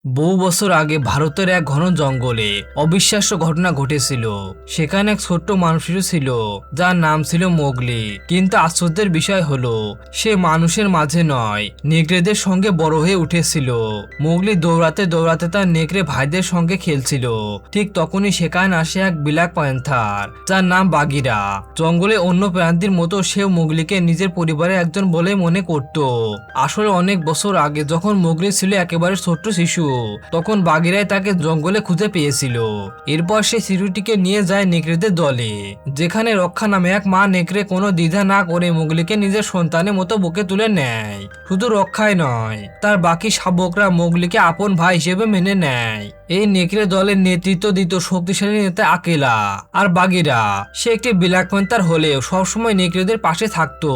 বহু বছর আগে ভারতের এক ঘন জঙ্গলে অবিশ্বাস্য ঘটনা ঘটেছিল। সেখানে এক ছোট্ট মানুষেরও ছিল যার নাম ছিল মোগলি। কিন্তু আশ্চর্যের বিষয় হলো সে মানুষের মাঝে নয়, নেকড়েদের সঙ্গে বড় হয়ে উঠেছিল। মোগলি দৌড়াতে দৌড়াতে তার নেকড়ে ভাইদের সঙ্গে খেলছিল। ঠিক তখনই সেখানে আসে এক ব্ল্যাক প্যান্থার যার নাম বাগিরা। জঙ্গলে অন্য প্রাণীদের মতো সেও মোগলিকে নিজের পরিবারের একজন বলে মনে করত। আসলে অনেক বছর আগে যখন মোগলি ছিল একেবারে ছোট্ট শিশু, তখন বাঘেরাই তাকে জঙ্গলে খুঁজে পেয়েছিল। এরপর সে শিশুটিকে নিয়ে যায় নেকড়েদের দলে, যেখানে রক্ষা নামে এক মা নেকড়ে কোনো দ্বিধা না করে মোগলিকে নিজের সন্তানের মতো বুকে তুলে নেয়। শুধু রক্ষায় নয়, তার বাকি শাবকরা মোগলিকে আপন ভাই হিসেবে মেনে নেয়। এই নেকড়ে দলের নেতৃত্ব দিত শক্তিশালী নেতা আকেলা। আর বাগিরা সে একটি ব্ল্যাক প্যান্থার হলেও সবসময় নেকড়েদের পাশে থাকতো।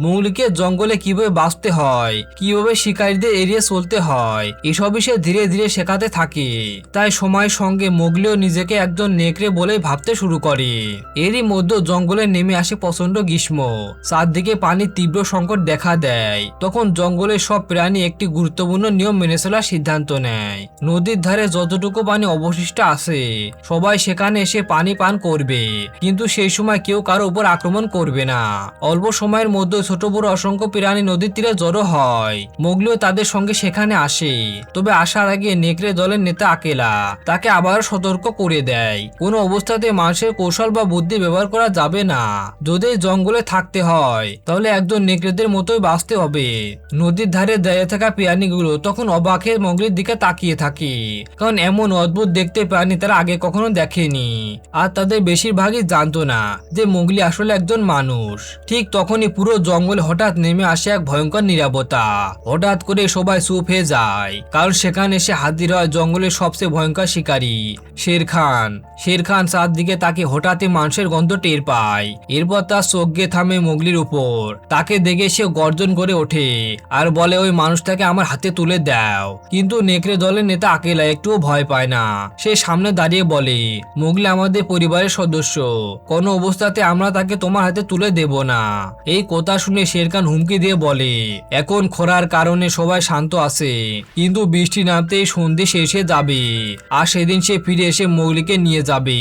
মোগলিকে জঙ্গলে কিভাবে বাঁচতে হয়, কিভাবে শিকারীদের এড়িয়ে চলতে হয়, এসবই সে ধীরে ধীরে শেখাতে থাকে। তাই সময়ের সঙ্গে মোগলিও নিজেকে একজন নেকড়ে বলেই ভাবতে শুরু করে। এরই মধ্যে জঙ্গলে নেমে আসে প্রচন্ড গ্রীষ্ম। চারদিকে পানির তীব্র সংকট দেখা দেয়। তখন জঙ্গলের সব প্রাণী একটি গুরুত্বপূর্ণ নিয়ম মেনে চলার সিদ্ধান্ত নেয়। নদীর ধারে যতটুকু পানি অবশিষ্ট আছে সবাই সেখানে এসে পানি পান করবে, কিন্তু সেই সময় কেউ কারো উপর আক্রমণ করবে না। অল্প সময়ের মধ্যে ছোট বড় অসংখ্য প্রাণী নদীর তীরে জড়ো হয়। মোগলিও তাদের সঙ্গে সেখানে আসে। তবে আসার আগে নেকড়ে দলের নেতা আকেলা তাকে আবারও সতর্ক করে দেয়, কোনো অবস্থাতে মানুষের কৌশল বা বুদ্ধি ব্যবহার করা যাবে না। যদি জঙ্গলে থাকতে হয় তাহলে একজন নেকড়েদের মতোই বাঁচতে হবে। নদীর ধারে দাঁড়িয়ে থাকা প্রাণীগুলো তখন অবাক হয়ে মোগলির দিকে তাকিয়ে থাকে, কারণ এমন অদ্ভুত দেখতে প্রাণী তারা আগে কখনো দেখেনি। আর তাদের বেশিরভাগই জানতো না যে মোগলি আসলে একজন মানুষ। ঠিক তখনই পুরো জঙ্গলে হঠাৎ নেমে আসে এক ভয়ঙ্কর নীরবতা। হঠাৎ করে সবাই চুপ হয়ে যায়, কারণ সেখানে এসে হাজির হয় জঙ্গলের সবচেয়ে ভয়ঙ্কর শিকারী শের খান। শের খান চারদিকে তাকে হঠাৎই মানুষের গন্ধ টের পায়। এরপর তার চোখ গিয়ে থামে মোগলির উপর। তাকে দেখে সে গর্জন করে ওঠে আর বলে, ওই মানুষটাকে আমার হাতে তুলে দাও। কিন্তু নেকড়ে দলের নেতা আকেলা একটুও ভয় পায় না। সে সামনে দাঁড়িয়ে বলে, মোগলি আমাদের পরিবারের সদস্য, কোনো অবস্থাতে আমরা তাকে তোমার হাতে তুলে দেব না। এই কথা শুনে শের খান হুমকি দিয়ে বলে, এখন খরার কারণে সবাই শান্ত আছে, কিন্তু বৃষ্টি নামতেই সন্ধে শেষে যাবে, আর সেদিন সে ফিরে এসে মোগলিকে নিয়ে যাবে।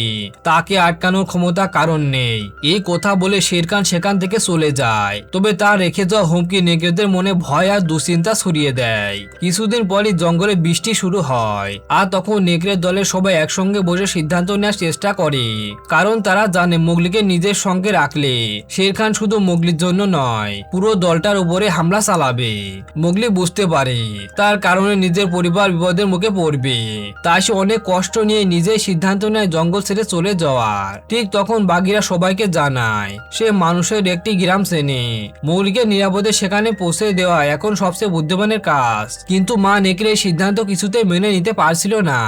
তাকে আটকানোর ক্ষমতা কারণ নেই। এই কথা বলে শের খান সেখান থেকে চলে যায়। তবে তার রেখে যাওয়া হুমকি নেকড়েদের মনে ভয় আর দুশ্চিন্তা ছড়িয়ে দেয়। কিছুদিন পরই জঙ্গলে বৃষ্টি শুরু হয়, আর তখন নেকড়ের দলের সবাই একসঙ্গে বসে সিদ্ধান্ত নেওয়ার চেষ্টা করে, কারণ তারা জানে মোগলিকে নিজের সঙ্গে রাখলে শের খান শুধু মোগলির জন্য নয়, পুরো দলটার উপরে হামলা চালাবে। মোগলি বুঝতে পারে তার কারণে নিজের পরিবার বিপদের মুখে পড়বে, তাই সে অনেক কষ্ট নিয়ে নিজেই সিদ্ধান্ত নেয় জঙ্গল ছেড়ে চলে যাওয়ার। ঠিক তখন বাঘিরা সবাইকে জানায় সে মানুষের একটি গ্রাম চেনে। মোগলিকে নিরাপদে সেখানে পৌঁছে দেওয়া এখন সবচেয়ে বুদ্ধিমানের কাজ। কিন্তু মা নেকড়ে এই সিদ্ধান্ত কিছুতে মেনে নিতে পারছিল না।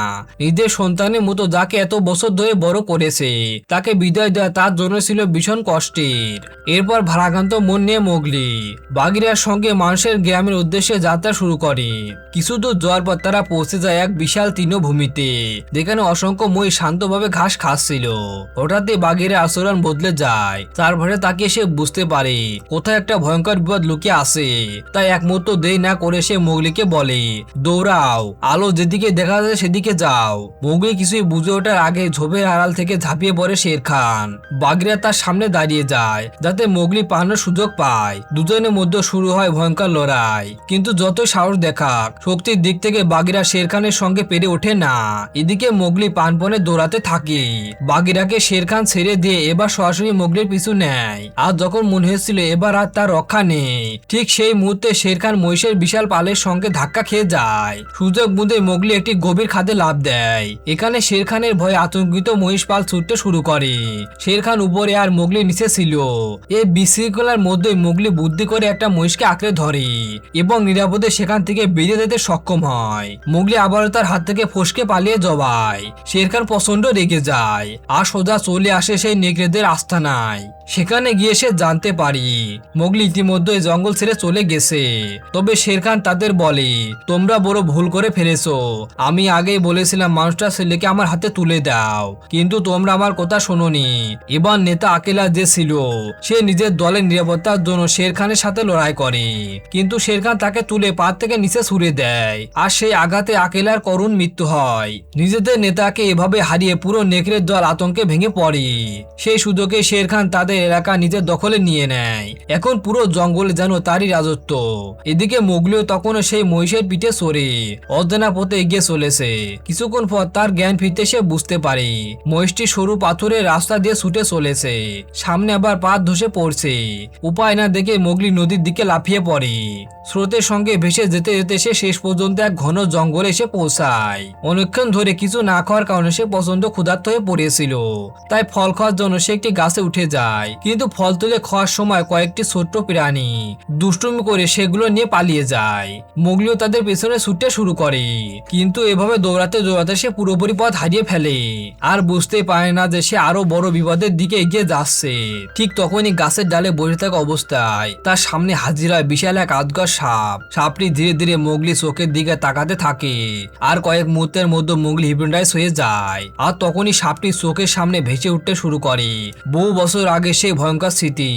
নিজের সন্তানের মতো যাকে এত বছর ধরে বড় করেছে তাকে বিদায় দেওয়া তার জন্য ছিল ভীষণ কষ্টের। এরপর ভারাক্রান্ত মন নিয়ে মোগলি বাগিরার সঙ্গে মানুষের গ্রামের উদ্দেশ্যে যাত্রা শুরু করে। কিছু দূর যাওয়ার পর তারা পৌঁছে যায় এক বিশাল তৃণভূমিতে, যেখানে অসংখ্য মই শান্তভাবে ঘাস খাচ্ছিল। হঠাৎই বাঘের আচরণ বদলে যায়। তার ভয়ে তাকিয়ে সে বুঝতে পারে কোথায় একটা ভয়ঙ্কর বিপদ লুকিয়ে আছে। তাই এক মুহূর্ত দেরি না করে সে মোগলিকে বলে, দৌড়াও, আলো যেদিকে দেখা যায় সেদিকে যাও। মোগলি কিছুই বুঝে ওঠার আগে ঝোপের আড়াল থেকে ঝাঁপিয়ে পড়ে শের খান। বাঘেরা তার সামনে দাঁড়িয়ে যায় যাতে মোগলি পালানোর সুযোগ পায়। দুজনের মধ্যে শুরু হয় ভয়ঙ্কর লড়াই, কিন্তু যতই সাহস দেখাক শক্তির দিক থেকে বাঘেরা শের খানের সঙ্গে পেরে ওঠে না। এদিকে মোগলি প্রাণপণে দৌড়াতে থাকে। বাঘেরাকে শের খান ছেড়ে দিয়ে এবার সরাসরি মোগলির পিছু নেয়। আর যখন মনে হয়েছিল এবার আর তার রক্ষা নেই, ঠিক সেই মুহূর্তে শের খান মহিষের বিশাল পালের সঙ্গে ধাক্কা খেয়ে যায়। সুযোগ বুঝে মোগলি একটি গভীর খাদে লাফ দেয়। এখানে শের খানের ভয়ে আতঙ্কিত মহিষ পাল ছুটতে শুরু করে। শের খান উপরে আর মোগলি নিচে ছিল। এই বিশৃঙ্খলার মধ্যে মোগলি বুদ্ধি করে একটা মহিষকে আঁকড়ে ধরে এবং নিরাপদে সেখান থেকে বেরিয়ে যেতে সক্ষম হয়। মোগলি আবারও তার হাত থেকে ফসকে পালিয়ে যাওয়ায় শের খান প্রচন্ড রেগে যায় আর সোজা চলে আসে সেই নেকড়েদের আস্তানায়। সেখানে গিয়ে সে জানতে পারি মোগলি ইতিমধ্যে জঙ্গল ছেড়ে চলে গেছে। তবে শের খান তাদের বলে, তোমরা বড় ভুল করে ফেলেছো। আমি আগে আগেই বলেছিলাম মানুষটা ছেলেকে আমার হাতে তুলে দাও, কিন্তু তোমরা আমার কথা শোনোনি। এবার নেতা আকেলা যে ছিল সে নিজের দলের নিরাপত্তার জন্য শের খানের সাথে লড়াই করে, কিন্তু শের খান তাকে তুলে পাত থেকে নিচে ছুড়ে দেয় আর সেই আঘাতে আকেলার করুণ মৃত্যু হয়। নিজেদের নেতাকে এভাবে হারিয়ে পুরো নেকড়ের দল আতঙ্কে ভেঙে পড়ে। সেই সুযোগে শের খান তাদের এলাকা নিজের দখলে নিয়ে নেয়। এখন পুরো জঙ্গলে যেন তারই রাজত্ব। এদিকে মোগলিও তখনও সেই মহিষের পিঠে সরে অজানা পথে এগিয়ে চলেছে। কিছুক্ষণ পর তার জ্ঞান ফিরতে সে বুঝতে পারে মহিষটি সরু পাথরের রাস্তা দিয়ে ছুটে চলেছে, সামনে আবার পা ধসে পড়ছে। উপায় না দেখে মোগলি নদীর দিকে লাফিয়ে পড়ে। স্রোতের সঙ্গে ভেসে যেতে যেতে সে শেষ পর্যন্ত এক ঘন জঙ্গলে এসে পৌঁছায়। অনেকক্ষণ ধরে কিছু না খাওয়ার কারণে সে প্রচন্ড ক্ষুধার্ত হয়ে পড়েছিল, তাই ফল খাওয়ার জন্য সে একটি গাছে উঠে যায়। কিন্তু ফল তুলে খাওয়ার সময় কয়েকটি ছোট্ট প্রাণী দুষ্টুমি করে সেগুলো নিয়ে পালিয়ে যায়। মোগলিও তাদের পেছনে ছুটতে শুরু করে, কিন্তু এভাবে দৌড়াতে দৌড়াতে সে পুরোপুরি পথ হারিয়ে ফেলে আর বুঝতে পারে না যে সে আরো বড় বিপদের দিকে এগিয়ে যাচ্ছে। ঠিক তখনই গাছের ডালে বসে থাকা অবস্থায় তার সামনে হাজির হয় বিশাল এক আদগার সাপ। সাপটি ধীরে ধীরে মোগলি চোখের দিকে তাকাতে থাকে আর কয়েক মুহূর্তের মধ্যে মোগলি হিপনোটাইজ হয়ে যায়। আর তখনই সাপটি চোখের সামনে ভেসে উঠতে শুরু করে বহু বছর আগে সেই ভয়ঙ্কর স্মৃতি,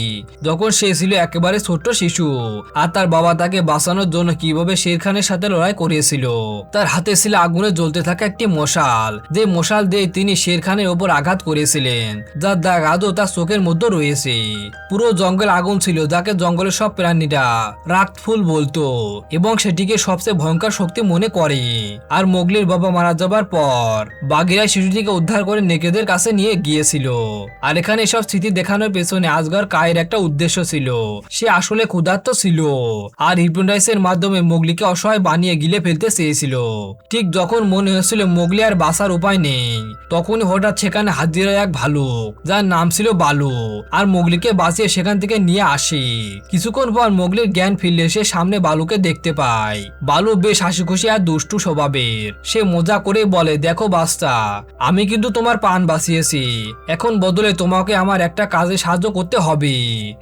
যখন সে ছিল একেবারে ছোট্ট শিশু আর তার বাবা তাকে বাঁচানোর জন্য কিভাবে শের খানের সাথে লড়াই করেছিল। তার হাতে ছিল আগুনে জ্বলতে থাকা একটি মশাল, যে মশাল দিয়ে তিনি শের খানের ওপর আঘাত করেছিলেন, যার দাগ আজও তার চোখের মধ্যে রয়েছে। পুরো জঙ্গল আগুন ছিল, যাকে জঙ্গলের সব প্রাণীরা রাগফুল বলতো এবং সেটিকে সবচেয়ে ভয়ঙ্কর শক্তি মনে করে। আর মোগলির বাবা মারা যাবার পর বাঘেরা শিশুটিকে উদ্ধার করে নেকড়েদের কাছে নিয়ে গিয়েছিল। আর এখানে সব স্মৃতি দেখানোর পেছনে আজগর কায়ের একটা উদ্দেশ্য ছিল। সে আসলে ক্ষুধার্ত ছিল আর হিপনোটাইজের মাধ্যমে মোগলিকে অসহায় বানিয়ে গিলে ফেলতে চেয়েছিল। ঠিক যখন মনে হয়েছিল মোগলি আর বাঁচার উপায় নেই, তখনই হঠাৎ সেখানে হাজির হয় এক ভালুক, যার নাম ছিল বালু, আর মোগলিকে বাঁচিয়ে সেখান থেকে নিয়ে আসে। কিছুক্ষণ পর মোগলির জ্ঞান ফিরলে সে সামনে বালুকে দেখতে পায়। বালু বেশ হাসি খুশি আর দুষ্টু স্বভাবের। সে মজা করে বলে, দেখো বাচ্চা, আমি কিন্তু তোমার প্রাণ বাঁচিয়েছি, এখন বদলে তোমাকে আমার একটা কাজে সাহায্য করতে হবে।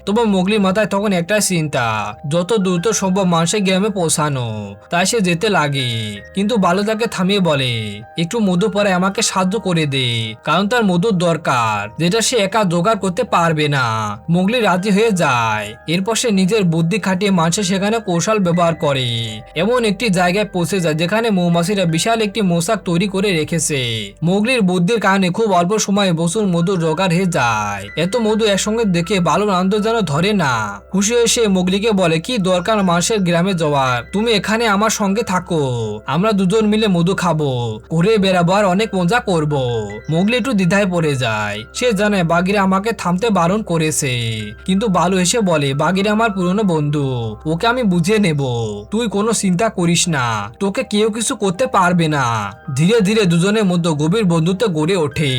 তবে মোগলির মাথায় তখন একটা চিন্তা, যত দ্রুত সম্ভব মানুষের গ্রামে পৌঁছানো। তাই সে যেতে লাগে, কিন্তু বালু তাকে থামিয়ে বলে, একটু মধু পরে আমাকে সাহায্য করে দে, কারণ তার মধুর দরকার, যেটা সে একা জোগাড় করতে পারবে না। মোগলি রাজি হয়ে যায়। এরপর সে নিজের বুদ্ধি খাটিয়ে মানুষের সেখানে কৌশল ব্যবহার করে এমন একটি জায়গায় পৌঁছে যায় যেখানে মৌমাছিরা বিশাল একটি মশাক তৈরি করে রেখেছে। মোগলির বুদ্ধির কারণে খুব অল্প সময়ে প্রচুর মধু জোগাড় হয়ে যায়। এত মধু একসঙ্গে দেখে বালুর আনন্দ যেন ধরে না। খুশি হয়ে সে মোগলিকে বলে, কি দরকার মানুষের গ্রামে যাওয়ার, তুমি এখানে আমার সঙ্গে থাকো, আমরা দুজন মিলে মধু খাবো, ঘুরে বেড়াবো আর অনেক মজা করব। মোগলি একটু দ্বিধায় পড়ে যায়। সে জানে বাঘিরা আমাকে থামতে বারণ করেছে, কিন্তু বালু এসে বলে, বাঘিরা আমার পুরনো বন্ধু, ওকে আমি বুঝিয়ে নেব, তুই কোনো চিন্তা করিস না, তোকে কেউ কিছু করতে পারবে না। ধীরে ধীরে দুজনের মধ্যে গভীর বন্ধুত্ব গড়ে ওঠে।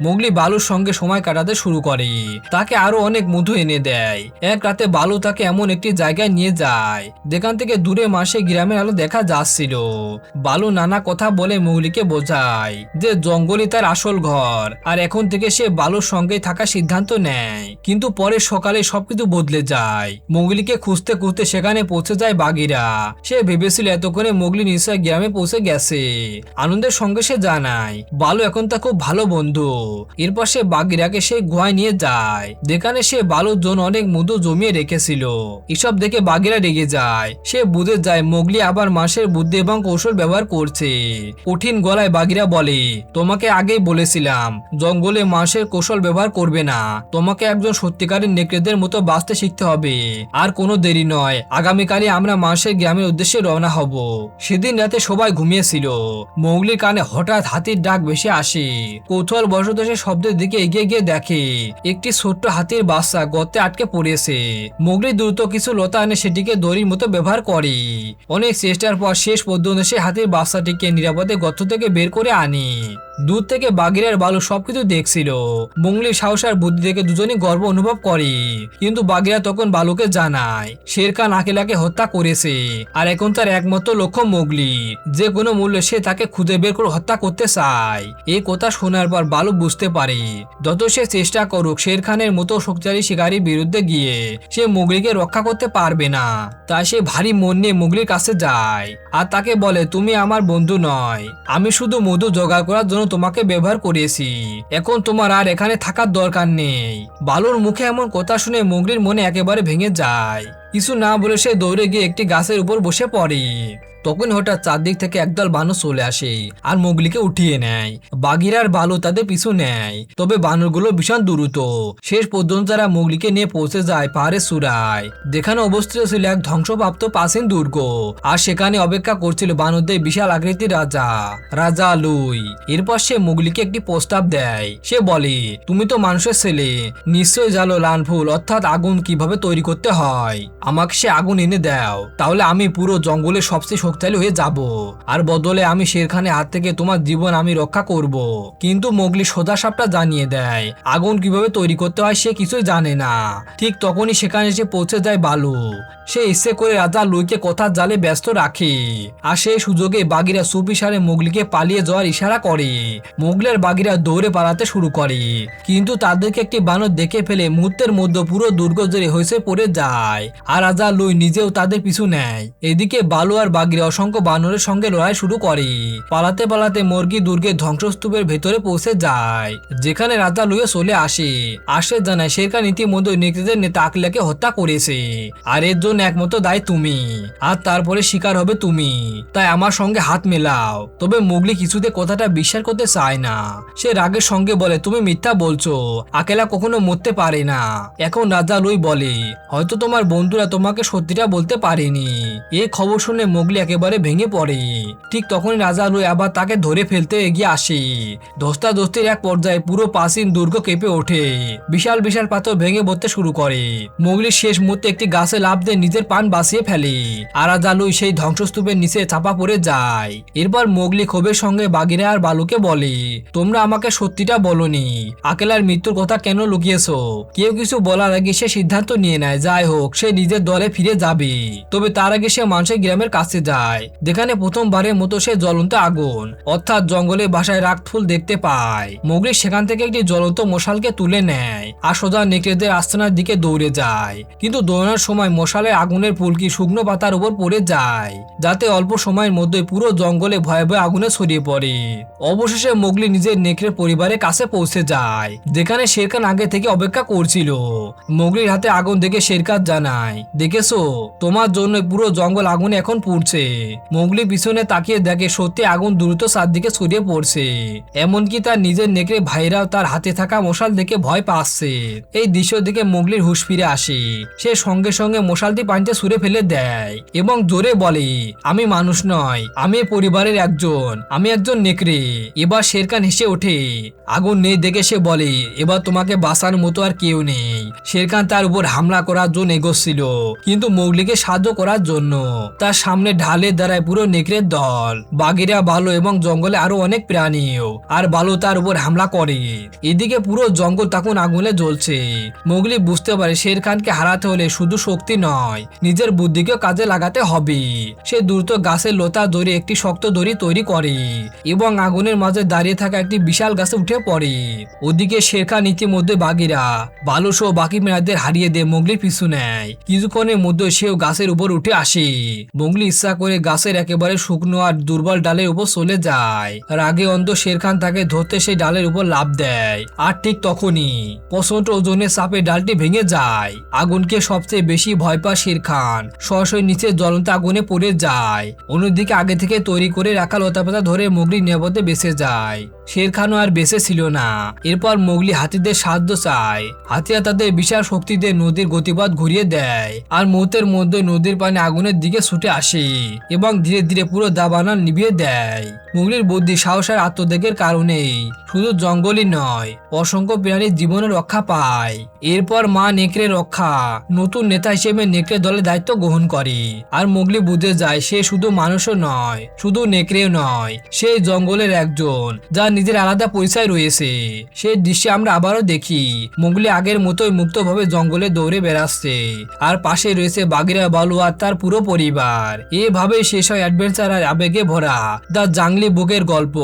মোগলি বালুর সঙ্গে সময় কাটাতে শুরু করে, তাকে আরো অনেক মধু এনে দেয়। এক রাতে বালু তাকে এমন একটি জায়গায় নিয়ে যায় যেখান থেকে দূরে মাসে গ্রামের আলো দেখা যাচ্ছিল। বালু নানা কথা বলে মোগলিকে বোঝায় যে জঙ্গলই তার আসল ঘর, আর এখন থেকে সে বালুর সঙ্গে থাকার সিদ্ধান্ত নেয়। কিন্তু পরের সকালে সবকিছু বদলে যায়। মোগলিকে খুঁজতে খুঁজতে সেখানে পৌঁছে যায় বাঘিরা। সে ভেবেছিল এতক্ষণে মোগলি নিশ্চয় গ্রামে পৌঁছে গেছে। আনন্দের সঙ্গে সে জানায় বালু এখন তার খুব ভালো বন্ধু। এরপর সে বাঘিরাকে সেই গুহায় নিয়ে যায় যেখানে সে বালুর জন্য অনেক মধু জমিয়ে রেখেছিল। এসব দেখে বাঘিরা রেগে যায়। সে বুঝে যায় মোগলি আবার মাসের বুদ্ধি এবং কৌশল ব্যবহার করছে। কঠিন গলায় বাঘিরা বলে, তোমাকে আগেই বলেছিলাম জঙ্গলে মাসের কৌশল ব্যবহার করবে না, তোমাকে একজন সত্যিকারের নেকড়েদের মতো বাঁচতে শিখতে হবে। আর কোনো দেরি নয়, আগামীকালই আমরা মাসের গ্রামের উদ্দেশ্যে রওনা হব। সেদিন রাতে সবাই ঘুমিয়েছিল। মোগলির কানে হঠাৎ হাতির ডাক ভেসে আসে। কৌতূহল বশত সে শব্দের দিকে এগিয়ে গিয়ে দেখে একটি ছোট্ট হাতির বাচ্চা গর্তে আটকে পড়েছে। মোগলি দ্রুত কিছু লতা এনে সেটিকে দড়ির মতো ব্যবহার করে। অনেক চেষ্টার পর শেষ পর্যন্ত সে হাতির বাচ্চাটিকে নিরাপদে গর্ত থেকে বের করে আনে। দূর থেকে বাঘিরা আর বালু সবকিছু দেখছিল। মোগলির সাহস আর বুদ্ধি দেখে দুজনই গর্ব অনুভব করে। কিন্তু বাঘিরা তখন বালুকে জানায় শের খান আকেলাকে হত্যা করেছে আর এখন তার একমাত্র লক্ষ্য মোগলি, যে কোনো মূল্যে সে তাকে খুঁজে বের করে হত্যা করতে চায়। এই কথা শোনার পর বালু বুঝতে পারে যত সে চেষ্টা করুক শের খানের মতো শক্তিশালী শিকারীর বিরুদ্ধে গিয়ে সে মোগলিকে রক্ষা করতে পারবে না। তাই সে ভারী মন নিয়ে মোগলির কাছে যায় আর তাকে বলে, তুমি আমার বন্ধু নয়, আমি শুধু মধু জোগাড় করার জন্য তোমাকে ব্যবহার করেছি, এখন তোমার আর এখানে থাকার দরকার নেই। বালুর মুখে এমন কথা শুনে মোগলির মনে একেবারে ভেঙে যায়। কিছু না বলে সে দৌড়ে গিয়ে একটি গাছের উপর বসে পড়ে। তখন হঠাৎ চারদিক থেকে একদল বানর চলে আসে আর মোগলিকে উঠিয়ে নেয়। বাঘিরা আর বালু তাদের পিছু নেয়, তবে বানরগুলো ভীষণ দ্রুত। শেষ পর্যন্ত তারা মোগলিকে নিয়ে পৌঁছে যায় পাহাড়ের চূড়ায়, যেখানে অবস্থিত ছিল এক ধ্বংসপ্রাপ্ত প্রাচীন দুর্গ। আর সেখানে অপেক্ষা করছিল বানরদের বিশাল আকৃতির রাজা, রাজা লুই। এরপর সে মোগলিকে একটি প্রস্তাব দেয়। সে বলে, তুমি তো মানুষের ছেলে, নিশ্চয়ই জানো লানফুল অর্থাৎ আগুন কিভাবে তৈরি করতে হয়। আমাকে সে আগুন এনে দাও, তাহলে আমি পুরো জঙ্গলের সবচেয়ে শক্তিশালী হয়ে যাব, আর বদলে আমি শের খানের হাত থেকে তোমার জীবন আমি রক্ষা করব। কিন্তু মোগলি সোজা সাপটা জানিয়ে দেয় আগুন কিভাবে তৈরি করতে হয় সে কিছুই জানে না। ঠিক তখনই সেখানে এসে পৌঁছে যায় বালু। সে ইচ্ছে করে রাজা লুইকে কথার জালে ব্যস্ত রাখে আর সেই সুযোগে বাঘিরা সুবিসারে মোগলিকে পালিয়ে যাওয়ার ইশারা করে। মোগলের বাঘিরা দৌড়ে পালাতে শুরু করে, কিন্তু তাদেরকে একটি বানর দেখে ফেলে মুহূর্তের মধ্যে পুরো দুর্গ জুড়ে হয়েছে পড়ে যায় আর রাজা লুই নিজেও তাদের পিছু নেয়। এদিকে বালু আর বাঘিরা অসংখ্য বানরের সঙ্গে লড়াই শুরু করে। পালাতে পালাতে মুরগি দুর্গের ধ্বংসস্তূপের ভেতরে পৌঁছে যায়, যেখানে রাজা লুইয়ে চলে আসে জানায় শের খান ইতিমধ্যে নেকড়েদের নেতা আকিলাকে হত্যা করেছে আর এর জন্য একমাত্র দায় তুমি, আর তারপরে শিকার হবে তুমি, তাই আমার সঙ্গে হাত মেলাও। তবে মোগলি কিছুতে কথাটা বিশ্বাস করতে চায় না। সে রাগের সঙ্গে বলে, তুমি মিথ্যা বলছো, আকেলা কখনো মরতে পারে না। এখন রাজা লুই বলে, হয়তো তোমার বন্ধুরা তোমাকে সত্যিটা বলতে পারেনি। এই খবর শুনে মোগলি একেবারে ভেঙে পড়ে। ঠিক তখনই রাজা লুই আবার তাকে ধরে ফেলতে এগিয়ে আসে। ধস্তাধস্তির এক পর্যায়ে পুরো প্রাচীন দুর্গ কেঁপে ওঠে, বিশাল বিশাল পাথর ভেঙে পড়তে শুরু করে। মোগলি শেষ মুহূর্তে একটি গাছে লাফ দিয়ে নিজের প্রাণ বাঁচিয়ে ফেলে আর রাজা লুই সেই ধ্বংসস্তূপের নিচে চাপা পড়ে যায়। এরপর মোগলি ক্ষোভের সঙ্গে বাঘিরা আর বালুকে বলে, তোমরা আমাকে সত্যিটা বলনি, আকেলার মৃত্যুর কথা কেন লুকিয়েছো? কেউ কিছু বলার আগে সে সিদ্ধান্ত নিয়ে নেয় যাই হোক সে নিজের দলে ফিরে যাবে। তবে তার আগে সে মানুষের গ্রামের কাছে যায়, যেখানে প্রথমবারের মতো সে জ্বলন্ত আগুন অর্থাৎ জঙ্গলের বাসায় রাগফুল দেখতে পায়। মোগলি সেখান থেকে একটি জ্বলন্ত মশালকে তুলে নেয় আর সোজা নেকড়েদের আস্তানার দিকে দৌড়ে যায়। কিন্তু দৌড়ানোর সময় মশালের আগুনের ফুলকি শুকনো পাতার উপর পড়ে যায়, যাতে অল্প সময়ের মধ্যে পুরো জঙ্গলে ভয়ে ভয়ে আগুনে ছড়িয়ে পড়ে। অবশেষে মোগলি নিজের নেকড়ে পরিবারের কাছে পৌঁছে যায়, যেখানে শের খান আগে থেকে অপেক্ষা করছিল। মোগলির হাতে আগুন দেখে শের খান জানায়, দেখেছো, তোমার জন্য পুরো জঙ্গল আগুনে এখন পুড়ছে। মোগলি পিছনে তাকিয়ে দেখে সত্যি আগুন দ্রুত চারদিকে ছড়িয়ে পড়ছে, এমনকি তার নিজের নেকড়ে ভাইরাও তার হাতে থাকা মশাল দেখে ভয় পাচ্ছে। এই দৃশ্য দেখে মোগলির হুঁশ ফিরে আসে। সে সঙ্গে সঙ্গে মশালটি পানিতে ছুঁড়ে ফেলে দেয় এবং জোরে বলে, আমি মানুষ নয়, আমি পরিবারের একজন, আমি একজন নেকড়ে। এবার শের খান হেসে ওঠে। আগুন নেই দেখে সে বলে, এবার তোমাকে বাঁচানোর মতো আর কেউ নেই। শের খান তার উপর হামলা করার জন্য এগোচ্ছিল, কিন্তু মোগলিকে সাহায্য করার জন্য তার সামনে ঢালে দাঁড়ায় পুরো নেকড়ের দল, বাঘিরা, বালু এবং জঙ্গলে আরো অনেক প্রাণীও। আর বালু তার উপর হামলা করে। এদিকে পুরো জঙ্গল তখন আগুনে জ্বলছে। মোগলি বুঝতে পারে শের খানকে হারাতে হলে শুধু শক্তি নয়, নিজের বুদ্ধিকেও কাজে লাগাতে হবে। সে দ্রুত গাছের লতা ধরে একটি শক্ত দড়ি তৈরি করে এবং আগুনের মাঝে দাঁড়িয়ে থাকা একটি বিশাল গাছে উঠে পড়ে। ওদিকে শের খান ইতিমধ্যে বাঘিরা, বালু সহ বাকি মেয়েদের হারিয়ে দিয়ে মোগলির পিছু নেয়। কিছুক্ষণের মধ্যে সেও গাছের উপর উঠে আসে। মোগলি ইচ্ছা করে গাছের একেবারে শুকনো আর দুর্বল ডালের উপর চলে যায়। রাগে অন্ধ শের খান তাকে ধরতে সেই ডালের উপর লাফ দেয়, আর ঠিক তখনই প্রচন্ড ওজনের চাপে ডালটি ভেঙে যায়। আগুনকে সবচেয়ে বেশি ভয় পায় শের খান, সরাসরি নিচে জ্বলন্ত আগুনে পড়ে যায়। অন্যদিকে আগে থেকে তৈরি করে রাখা লতাপাতা ধরে মোগলি নিরাপদে বেঁচে যায়। শের খানও আর বেঁচে ছিল না। এরপর মোগলি হাতিদের সাহায্য চায়। হাতিরা তাদের বিশাল শক্তি দিয়ে নদীর গতিপথ ঘুরিয়ে দেয়, আর মুহূর্তের মধ্যে নদীর পানি আগুনের দিকে ছুটে আসে এবং ধীরে ধীরে পুরো দাবানল নিভিয়ে দেয়। মোগলির বুদ্ধি, সাহস আর আত্মত্যাগের কারণেই শুধু জঙ্গলই নয়, অসংখ্য প্রাণীর জীবনে রক্ষা পায়। এরপর মা নেকড়ে রক্ষা নতুন নেতা হিসেবে নেকড়ে দলের দায়িত্ব গ্রহণ করে। আর মোগলি বুঝে যায় সে শুধু মানুষও নয়, শুধু নেকড়েও নয়, সে জঙ্গলের একজন, যার নিজের আলাদা পরিচয় রয়েছে। সেই দৃশ্যে আমরা আবারও দেখি মোগলি আগের মতোই মুক্তভাবে জঙ্গলে দৌড়ে বেড়াচ্ছে, আর পাশে রয়েছে বাগিরা বালু আর তার পুরো পরিবার। এভাবে শেষ হয় অ্যাডভেঞ্চার আর আবেগে ভরা দ্য জাংলি বুকের গল্প।